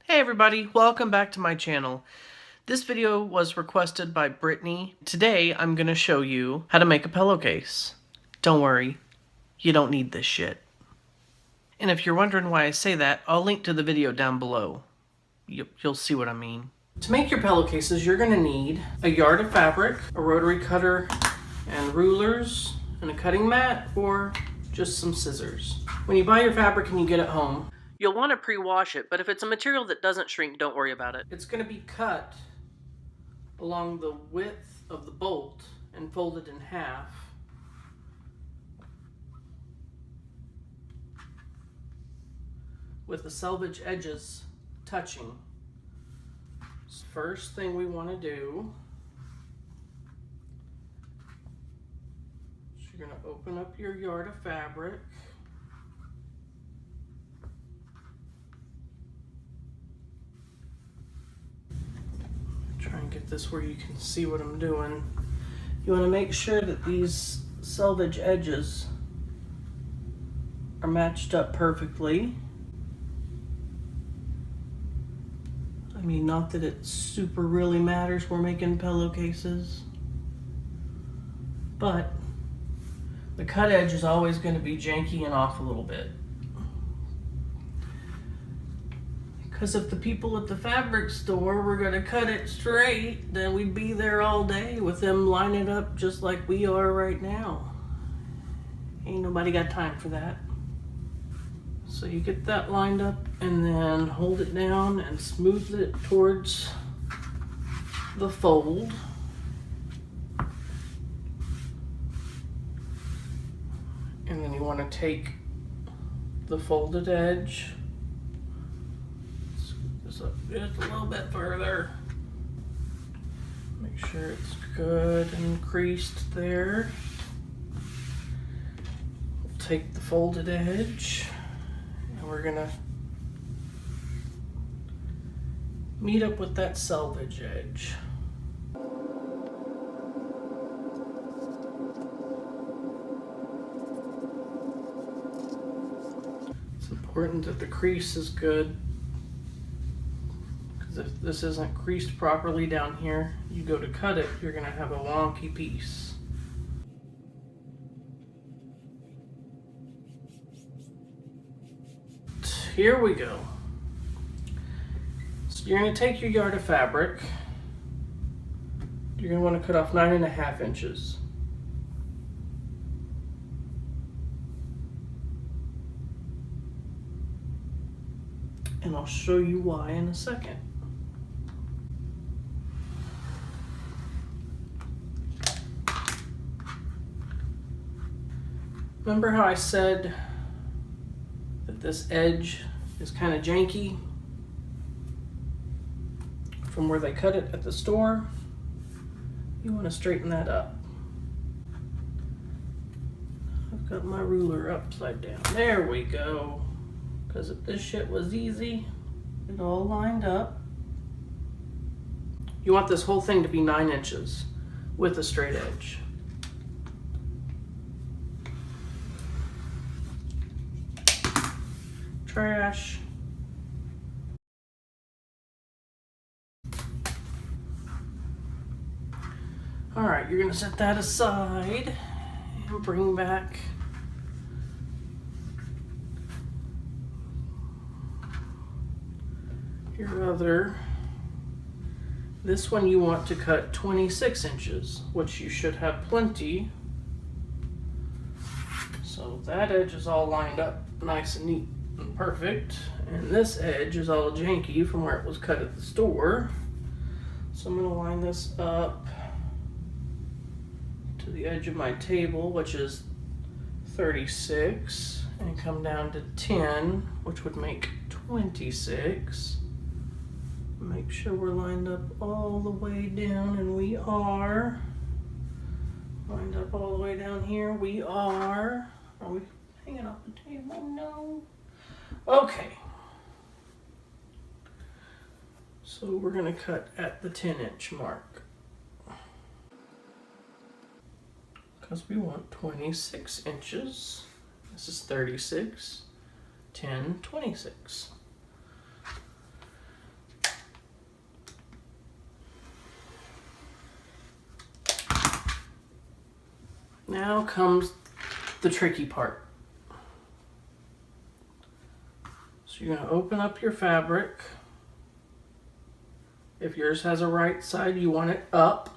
Hey everybody, welcome back to my channel. This video was requested by Brittany. Today I'm going to show you how to make a pillowcase. Don't worry, you don't need this shit. And if you're wondering why I say that, I'll link to the video down below. You'll see what I mean. To make your pillowcases, you're going to need a yard of fabric, a rotary cutter, and rulers, and a cutting mat, or just some scissors. When you buy your fabric and you get it home, you'll want to pre-wash it, but if it's a material that doesn't shrink, don't worry about it. It's going to be cut along the width of the bolt and folded in half. With the selvage edges touching. First thing we want to do is you're going to open up your yard of fabric. Try and get this where you can see what I'm doing. You want to make sure that these selvage edges are matched up perfectly. I mean, not that it super really matters, we're making pillowcases, but the cut edge is always going to be janky and off a little bit. Because if the people at the fabric store were going to cut it straight, then we'd be there all day with them lining up just like we are right now. Ain't nobody got time for that. So you get that lined up and then hold it down and smooth it towards the fold. And then you want to take the folded edge, scoop this up just a little bit further. Make sure it's good and creased there. We'll take the folded edge. We're gonna meet up with that selvage edge. It's important that the crease is good, because if this isn't creased properly down here, you go to cut it, you're gonna have a wonky piece. Here we go. So you're going to take your yard of fabric. You're going to want to cut off 9.5 inches. And I'll show you why in a second. Remember how I said that this edge is kind of janky from where they cut it at the store? You want to straighten that up. I've got my ruler upside down. There we go. Because if this shit was easy, it all lined up. You want this whole thing to be 9 inches with a straight edge. Trash. All right, you're gonna set that aside and bring back your other. This one you want to cut 26 inches, which you should have plenty. So that edge is all lined up nice and neat and perfect, and this edge is all janky from where it was cut at the store. So I'm going to line this up to the edge of my table, which is 36, and come down to 10, which would make 26. Make sure we're lined up all the way down, and we are. Lined up all the way down here, we are. Are we hanging off the table? No. Okay, so we're going to cut at the 10-inch mark because we want 26 inches. This is 36, 10, 26. Now comes the tricky part. So you're going to open up your fabric. If yours has a right side, you want it up.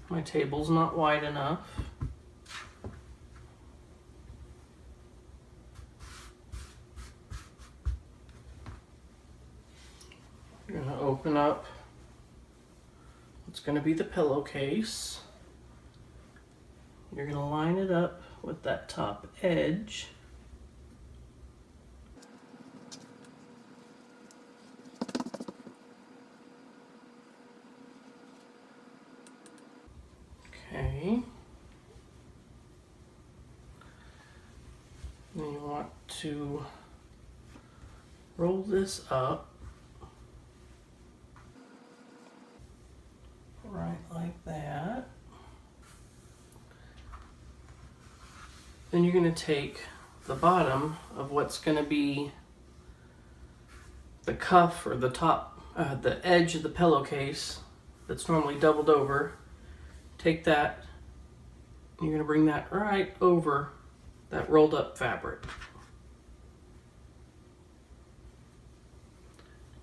My table's not wide enough. You're going to open up what's going to be the pillowcase. You're going to line it up with that top edge. Okay. Then you want to roll this up right like that. Then you're going to take the bottom of what's going to be the cuff or the top, the edge of the pillowcase that's normally doubled over. Take that, and you're going to bring that right over that rolled up fabric.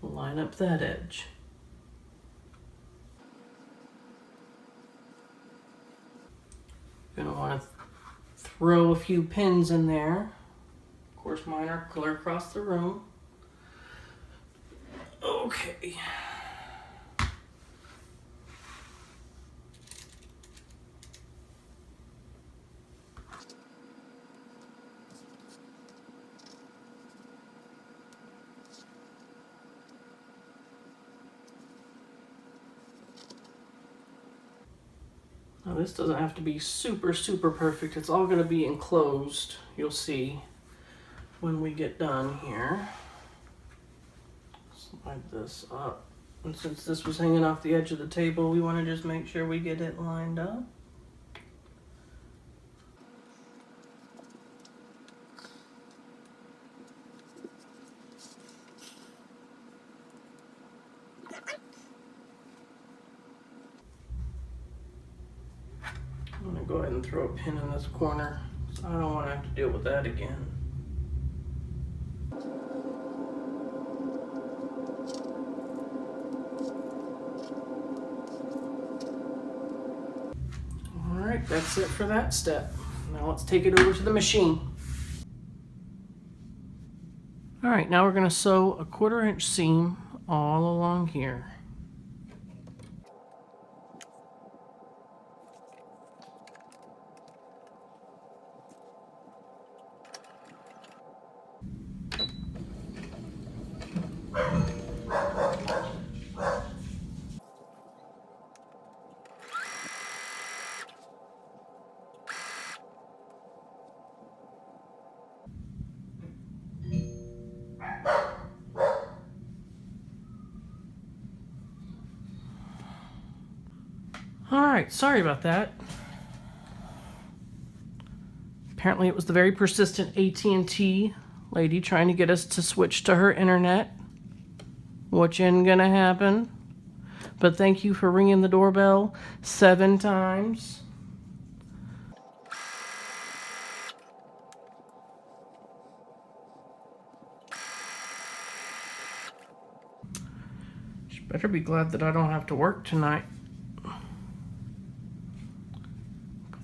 Line up that edge. You're going to want to throw a few pins in there. Of course, mine are clear across the room. Okay. Now this doesn't have to be super perfect. It's all going to be enclosed. You'll see when we get done here. Slide this up. And since this was hanging off the edge of the table, we want to just make sure we get it lined up. I'm going to go ahead and throw a pin in this corner, so I don't want to have to deal with that again. Alright, that's it for that step. Now let's take it over to the machine. Alright, now we're going to sew a 1/4 inch seam all along here. Alright, sorry about that. Apparently it was the very persistent AT&T lady trying to get us to switch to her internet, which ain't gonna happen. But thank you for ringing the doorbell 7 times. She better be glad that I don't have to work tonight.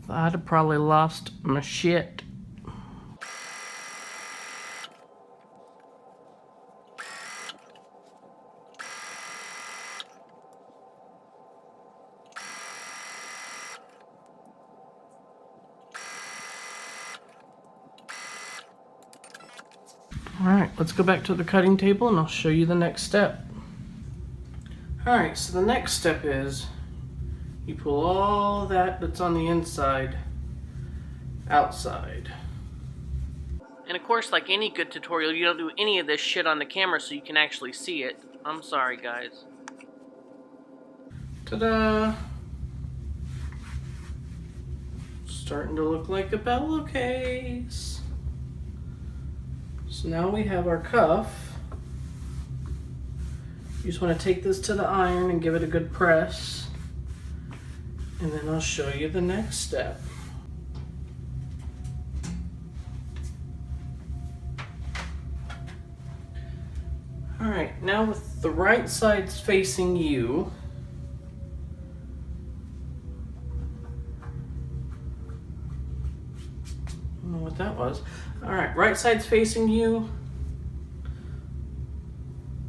I'd have probably lost my shit. Alright, let's go back to the cutting table and I'll show you the next step. Alright, so the next step is you pull all that's on the inside outside. And of course, like any good tutorial, you don't do any of this shit on the camera so you can actually see it. I'm sorry, guys. Ta-da! Starting to look like a pillowcase. So now we have our cuff. You just want to take this to the iron and give it a good press. And then I'll show you the next step. Alright, now with the right sides facing you, I don't know what that was. Alright, right side's facing you.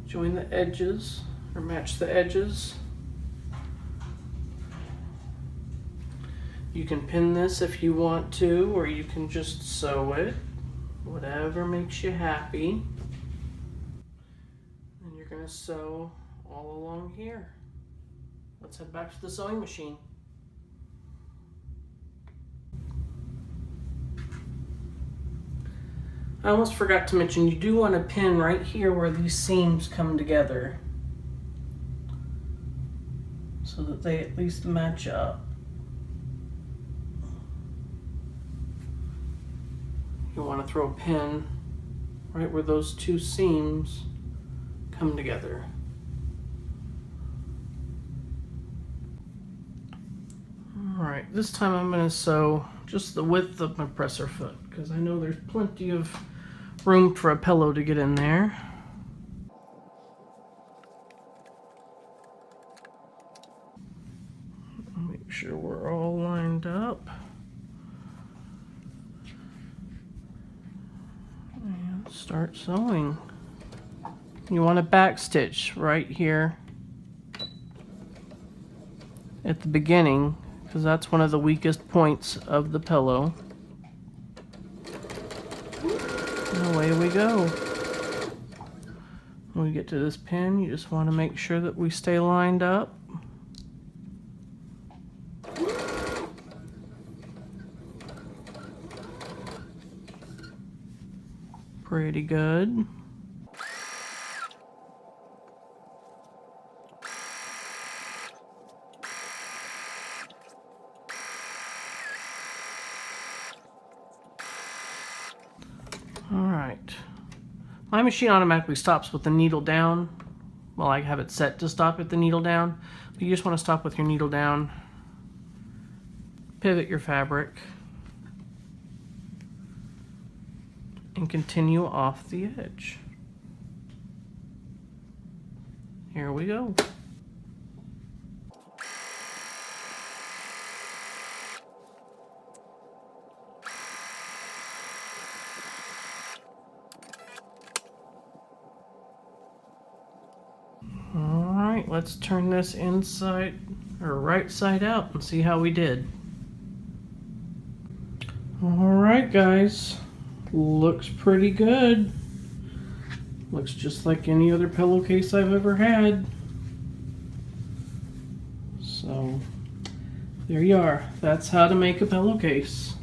Join the edges, or match the edges. You can pin this if you want to, or you can just sew it. Whatever makes you happy. And you're going to sew all along here. Let's head back to the sewing machine. I almost forgot to mention, you do want to pin right here where these seams come together so that they at least match up. You want to throw a pin right where those two seams come together. Alright, this time I'm going to sew just the width of my presser foot because I know there's plenty of room for a pillow to get in there. Make sure we're all lined up. And start sewing. You want to back stitch right here at the beginning because that's one of the weakest points of the pillow. And away we go. When we get to this pin, you just want to make sure that we stay lined up. Pretty good. Alright. My machine automatically stops with the needle down. Well, I have it set to stop at the needle down. But you just want to stop with your needle down. Pivot your fabric. And continue off the edge. Here we go. Alright, let's turn this inside or right side out and see how we did. Alright guys, looks pretty good. Looks just like any other pillowcase I've ever had. So there you are. That's how to make a pillowcase.